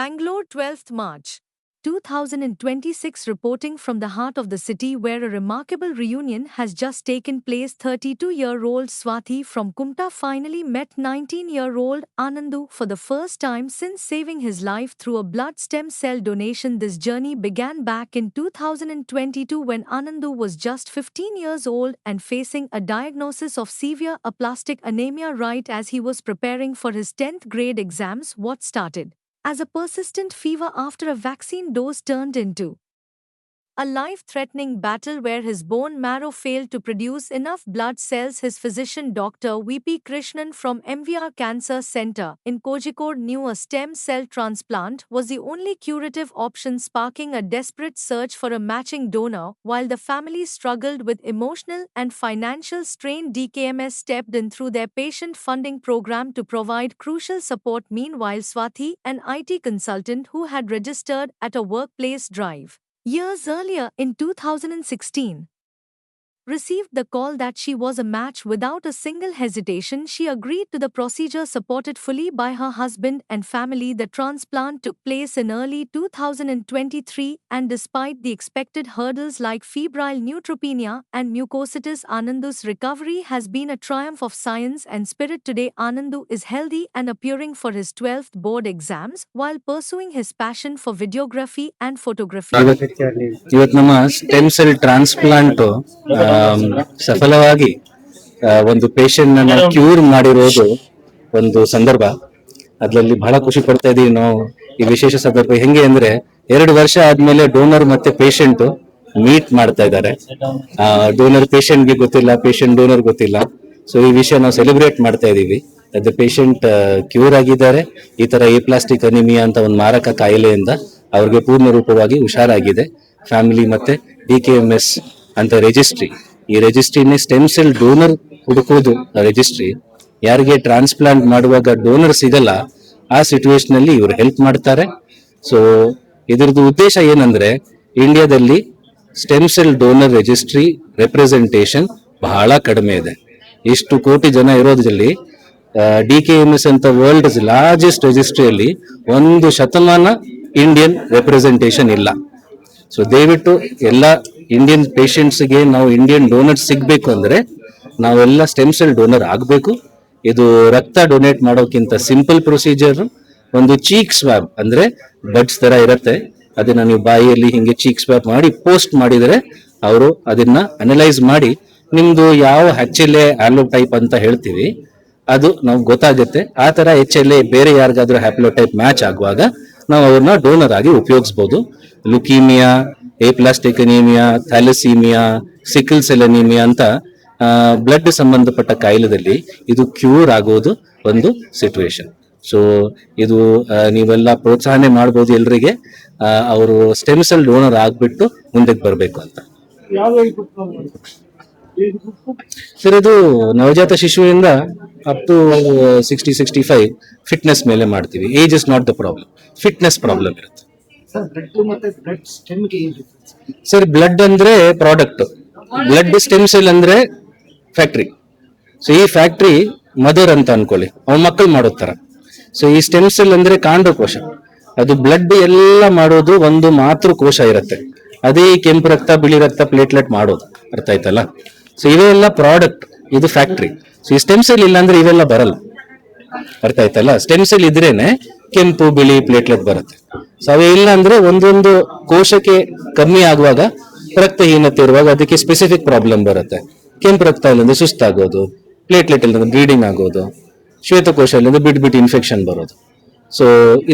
Bangalore, 12th March 2026, reporting from the heart of the city where a remarkable reunion has just taken place. 32-year-old Swathi from Kumta finally met 19-year-old Anandu for the first time since saving his life through a blood stem cell donation. This journey began back in 2022 when Anandu was just 15 years old and facing a diagnosis of severe aplastic anemia right as he was preparing for his 10th grade exams. What started as a persistent fever after a vaccine dose turned into a life-threatening battle where his bone marrow failed to produce enough blood cells. His physician Dr. V.P. Krishnan from MVR Cancer Center in Kozhikode knew a stem cell transplant was the only curative option, sparking a desperate search for a matching donor. While the family struggled with emotional and financial strain, DKMS stepped in through their patient funding program to provide crucial support. Meanwhile, Swathi, an IT consultant who had registered at a workplace drive years earlier in 2016, received the call that she was a match. Without a single hesitation, she agreed to the procedure, supported fully by her husband and family. The transplant took place in early 2023, and despite the expected hurdles like febrile neutropenia and mucositis, Anandu's recovery has been a triumph of science and spirit. Today, Anandu is healthy and appearing for his 12th board exams while pursuing his passion for videography and photography. ಇವತ್ತು ನಮ್ಮ stem cell transplant ಸಫಲವಾಗಿ ಒಂದು patient ಅನ್ನ cure ಮಾಡಿರೋದು ಒಂದು ಸಂದರ್ಭ. ಅದ್ರಲ್ಲಿ ಬಹಳ ಖುಷಿ ಪಡ್ತಾ ಇದೀವಿ ನಾವು. ಈ ವಿಶೇಷ ಸಂದರ್ಭ ಹೆಂಗೆ ಅಂದ್ರೆ 2 ವರ್ಷ ಆದ್ಮೇಲೆ ಡೋನರ್ ಮತ್ತೆ ಪೇಷಂಟ್ ಮೀಟ್ ಮಾಡ್ತಾ ಇದ್ದಾರೆ. ಡೋನರ್ ಪೇಷಂಟ್ಗೆ ಗೊತ್ತಿಲ್ಲ, ಪೇಷಂಟ್ ಡೋನರ್ ಗೊತ್ತಿಲ್ಲ. ಸೊ ಈ ವಿಷಯ ನಾವು ಸೆಲೆಬ್ರೇಟ್ ಮಾಡ್ತಾ ಇದೀವಿ. ಅದು ಪೇಷಂಟ್ ಕ್ಯೂರ್ ಆಗಿದ್ದಾರೆ. ಈ ತರ ಎಪ್ಲಾಸ್ಟಿಕ್ ಅನಿಮಿಯಾ ಅಂತ ಒಂದು ಮಾರಕ ಕಾಯಿಲೆಯಿಂದ ಅವ್ರಿಗೆ ಪೂರ್ಣ ರೂಪವಾಗಿ ಹುಷಾರಾಗಿದೆ. ಫ್ಯಾಮಿಲಿ ಮತ್ತೆ DKMS ಅಂತ ರಿಜಿಸ್ಟ್ರಿ, ಈ ರಿಜಿಸ್ಟ್ರಿನೇ ಸ್ಟೆಮ್ ಸೆಲ್ ಡೋನರ್ ಹುಡುಕೋದು ರಿಜಿಸ್ಟ್ರಿ. ಯಾರಿಗೆ ಟ್ರಾನ್ಸ್ಪ್ಲಾಂಟ್ ಮಾಡುವಾಗ ಡೋನರ್ ಸಿಗಲ್ಲ, ಆ ಸಿಚುವೇಶನ್ ಅಲ್ಲಿ ಇವರು ಹೆಲ್ಪ್ ಮಾಡ್ತಾರೆ. ಸೊ ಇದರದ್ದು ಉದ್ದೇಶ ಏನಂದ್ರೆ, ಇಂಡಿಯಾದಲ್ಲಿ stem cell donor registry representation ಬಹಳ ಕಡಿಮೆ ಇದೆ. ಇಷ್ಟು ಕೋಟಿ ಜನ ಇರೋದ್ರಲ್ಲಿ DKMS ಅಂತ ವರ್ಲ್ಡ್ ಲಾರ್ಜೆಸ್ಟ್ ರಿಜಿಸ್ಟ್ರಿಯಲ್ಲಿ 1% ಇಂಡಿಯನ್ ರೆಪ್ರೆಸೆಂಟೇಷನ್ ಇಲ್ಲ. ಸೊ ದಯವಿಟ್ಟು ಎಲ್ಲ ಇಂಡಿಯನ್ ಪೇಷಂಟ್ಸ್ಗೆ ನಾವು ಇಂಡಿಯನ್ ಡೋನರ್ ಸಿಗ್ಬೇಕು ಅಂದ್ರೆ ನಾವೆಲ್ಲ ಸ್ಟೆಮ್ ಸೆಲ್ ಡೋನರ್ ಆಗಬೇಕು. ಇದು ರಕ್ತ ಡೊನೇಟ್ ಮಾಡೋಕ್ಕಿಂತ ಸಿಂಪಲ್ ಪ್ರೊಸೀಜರ್. ಒಂದು ಚೀಕ್ ಸ್ವಾಬ್ ಅಂದ್ರೆ ಬಡ್ಸ್ ತರ ಇರತ್ತೆ, ಅದನ್ನ ನೀವು ಬಾಯಿಯಲ್ಲಿ ಹಿಂಗೆ ಚೀಕ್ ಸ್ವಾಬ್ ಮಾಡಿ ಪೋಸ್ಟ್ ಮಾಡಿದರೆ ಅವರು ಅದನ್ನ ಅನಲೈಸ್ ಮಾಡಿ ನಿಮ್ದು ಯಾವ HLA ಹ್ಯಾಪ್ಲೋಟೈಪ್ ಅಂತ ಹೇಳ್ತೀವಿ ಅದು ನಾವು ಗೊತ್ತಾಗುತ್ತೆ. ಆ ತರ HLA ಬೇರೆ ಯಾರಿಗಾದ್ರೂ ಹ್ಯಾಪ್ಲೋಟೈಪ್ ಮ್ಯಾಚ್ ಆಗುವಾಗ ನಾವು ಅವ್ರನ್ನ ಡೋನರ್ ಆಗಿ ಉಪಯೋಗಿಸಬಹುದು. Leukaemia, aplastic anaemia, thalassaemia, sickle cell anaemia ಅಂತ ಬ್ಲಡ್ ಸಂಬಂಧಪಟ್ಟ ಕಾಯಿಲೆದಲ್ಲಿ ಇದು ಕ್ಯೂರ್ ಆಗೋದು ಒಂದು ಸಿಚುವೇಶನ್. ಸೊ ಇದು ನೀವೆಲ್ಲ ಪ್ರೋತ್ಸಾಹನೆ ಮಾಡ್ಬೋದು ಎಲ್ರಿಗೆ. ಅವರು ಸ್ಟೆಮ್ ಸೆಲ್ ಡೋನರ್ ಆಗ್ಬಿಟ್ಟು ಮುಂದಕ್ಕೆ ಬರಬೇಕು ಅಂತ. ಸರ್, ಇದು ನವಜಾತ ಶಿಶುವಿಂದ ಅಪ್ ಟು 60-65 ಫಿಟ್ನೆಸ್ ಮೇಲೆ ಮಾಡ್ತೀವಿ. Age is not the problem, fitness problem ಇರುತ್ತೆ. ಸರ್, ಬ್ಲಡ್ ಅಂದ್ರೆ ಪ್ರಾಡಕ್ಟ್, ಬ್ಲಡ್ ಸ್ಟೆಮ್ ಸೆಲ್ ಅಂದ್ರೆ ಫ್ಯಾಕ್ಟ್ರಿ. ಸೊ ಈ ಫ್ಯಾಕ್ಟ್ರಿ ಮದರ್ ಅಂತ ಅನ್ಕೊಳ್ಳಿ, ಅವ್ ಮಕ್ಕಳು ಮಾಡೋ ತರ. ಸೊ ಈ ಸ್ಟೆಮ್ ಸೆಲ್ ಅಂದ್ರೆ ಕಾಂಡಕೋಶ, ಅದು ಬ್ಲಡ್ ಎಲ್ಲ ಮಾಡೋದು ಒಂದು ಮಾತೃ ಕೋಶ ಇರುತ್ತೆ. ಅದೇ ಕೆಂಪು ರಕ್ತ, ಬಿಳಿ ರಕ್ತ, ಪ್ಲೇಟ್ಲೆಟ್ ಮಾಡೋದು. ಅರ್ಥ ಆಯ್ತಲ್ಲ? ಸೊ ಇವೆಲ್ಲ ಪ್ರಾಡಕ್ಟ್, ಇದು ಫ್ಯಾಕ್ಟ್ರಿ. ಸೊ ಈ ಸ್ಟೆಮ್ ಸೆಲ್ ಇಲ್ಲ ಅಂದ್ರೆ ಇವೆಲ್ಲ ಬರಲ್ಲ. ಅರ್ಥ ಆಯ್ತಲ್ಲ? ಸ್ಟೆಮ್ ಸೆಲ್ ಇದ್ರೇನೆ ಕೆಂಪು, ಬಿಳಿ, ಪ್ಲೇಟ್ಲೆಟ್ ಬರುತ್ತೆ. ಸೊ ಅವೇ ಇಲ್ಲ ಅಂದ್ರೆ ಒಂದೊಂದು ಕೋಶಕ್ಕೆ ಕಮ್ಮಿ ಆಗುವಾಗ, ರಕ್ತಹೀನತೆ ಇರುವಾಗ ಅದಕ್ಕೆ ಸ್ಪೆಸಿಫಿಕ್ ಪ್ರಾಬ್ಲಮ್ ಬರುತ್ತೆ. ಕೆಂಪು ರಕ್ತ ಇಲ್ಲಂದ್ರೆ ಸುಸ್ತಾಗೋದು, ಪ್ಲೇಟ್ಲೆಟ್ ಇಲ್ಲಂದ್ರೆ ಬ್ಲೀಡಿಂಗ್ ಆಗೋದು, ಶ್ವೇತಕೋಶ ಇಲ್ಲಂದ್ರೆ ಬಿಟ್ಟು ಇನ್ಫೆಕ್ಷನ್ ಬರೋದು. ಸೊ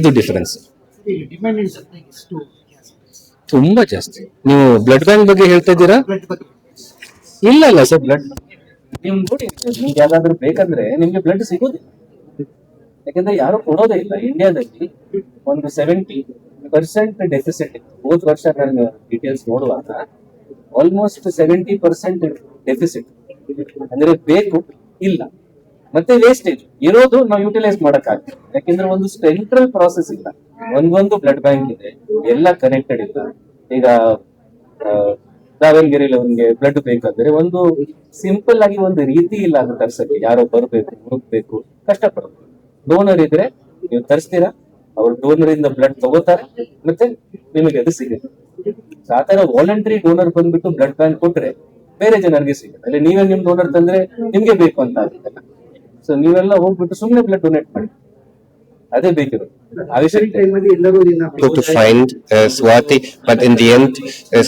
ಇದು ಡಿಫರೆನ್ಸ್ ತುಂಬಾ ಜಾಸ್ತಿ. ನೀವು ಬ್ಲಡ್ ಬ್ಯಾಂಕ್ ಬಗ್ಗೆ ಹೇಳ್ತಾ ಇದ್ದೀರಾ? ಇಲ್ಲ ಸರ್, ಬ್ಲಡ್ ನಿಮ್ ನೋಡಿ, ನಿಮ್ಗೆ ಯಾವ್ದಾದ್ರು ಬೇಕಂದ್ರೆ ನಿಮ್ಗೆ ಬ್ಲಡ್ ಸಿಗೋದಿಲ್ಲ. ಯಾಕಂದ್ರೆ ಯಾರು ಕೊಡೋದೇ ಇಲ್ಲ. ಇಂಡಿಯಾದಲ್ಲಿ ಒಂದು 70% ಡೆಫಿಸಿಟ್ ಇತ್ತು. ಹೋದ ವರ್ಷ ನಾನು ಡೀಟೇಲ್ಸ್ ನೋಡುವಾಗ ಆಲ್ಮೋಸ್ಟ್ 70% ಡೆಫಿಸಿಟ್. ಅಂದ್ರೆ ಬೇಕು ಇಲ್ಲ, ಮತ್ತೆ ವೇಸ್ಟೇಜ್ ಇರೋದು ನಾವು ಯುಟಿಲೈಸ್ ಮಾಡಕ್ಕಾಗ್ತದೆ. ಯಾಕಂದ್ರೆ ಒಂದು ಸೆಂಟ್ರಲ್ ಪ್ರಾಸೆಸ್ ಇಲ್ಲ, ಒಂದೊಂದು ಬ್ಲಡ್ ಬ್ಯಾಂಕ್ ಇದೆ, ಎಲ್ಲ ಕನೆಕ್ಟೆಡ್ ಇಲ್ಲ. ಈಗ ದಾವಣಗೆರೆಯಲ್ಲಿ ಅವ್ರಿಗೆ ಬ್ಲಡ್ ಬೇಕಂದ್ರೆ ಒಂದು ಸಿಂಪಲ್ ಆಗಿ ಒಂದು ರೀತಿ ಇಲ್ಲ ಅದು ತರ್ಸಕ್ಕೆ. ಯಾರೋ ಬರ್ಬೇಕು, ಹುಡುಕ್ಬೇಕು, ಕಷ್ಟಪಡಬೇಕು. ಡೋನರ್ ಇದ್ರೆ ನೀವು ತರಿಸ್ತೀರಾ, ಅವ್ರ ಡೋನರ್ ಇಂದ ಬ್ಲಡ್ ತಗೋತಾರೆ ಮತ್ತೆ ನಿಮಗೆ ಅದು ಸಿಗುತ್ತೆ. So ಆ ತರ ವಾಲಂಟರಿ ಡೋನರ್ ಬಂದ್ಬಿಟ್ಟು ಬ್ಲಡ್ ಬ್ಯಾಂಕ್ ಕೊಟ್ರೆ ಬೇರೆ ಜನರಿಗೆ ಸಿಗುತ್ತೆ. ಅಲ್ಲ ನೀವೇ ನಿಮ್ ಡೋನರ್ ತಂದ್ರೆ ನಿಮ್ಗೆ ಬೇಕು ಅಂತ ಆಗುತ್ತಲ್ಲ. ಸೊ ನೀವೆಲ್ಲ ಹೋಗ್ಬಿಟ್ಟು ಸುಮ್ಮನೆ ಬ್ಲಡ್ ಡೊನೇಟ್ ಮಾಡಿ, ಅದೇ ಬೇಕಿರೋದು. ಆ ವಿಷಯ To find Swati, but in the end,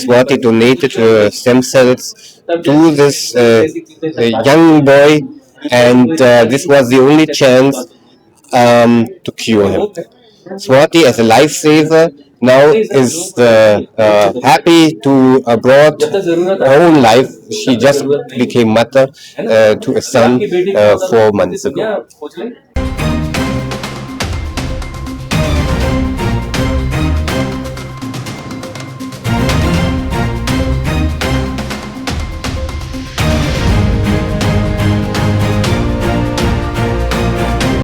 Swati donated stem cells to this young boy, and this was the only chance to cure him. Swati, as a lifesaver, now is happy to abroad her own life. She just became mother to a son 4 months ago.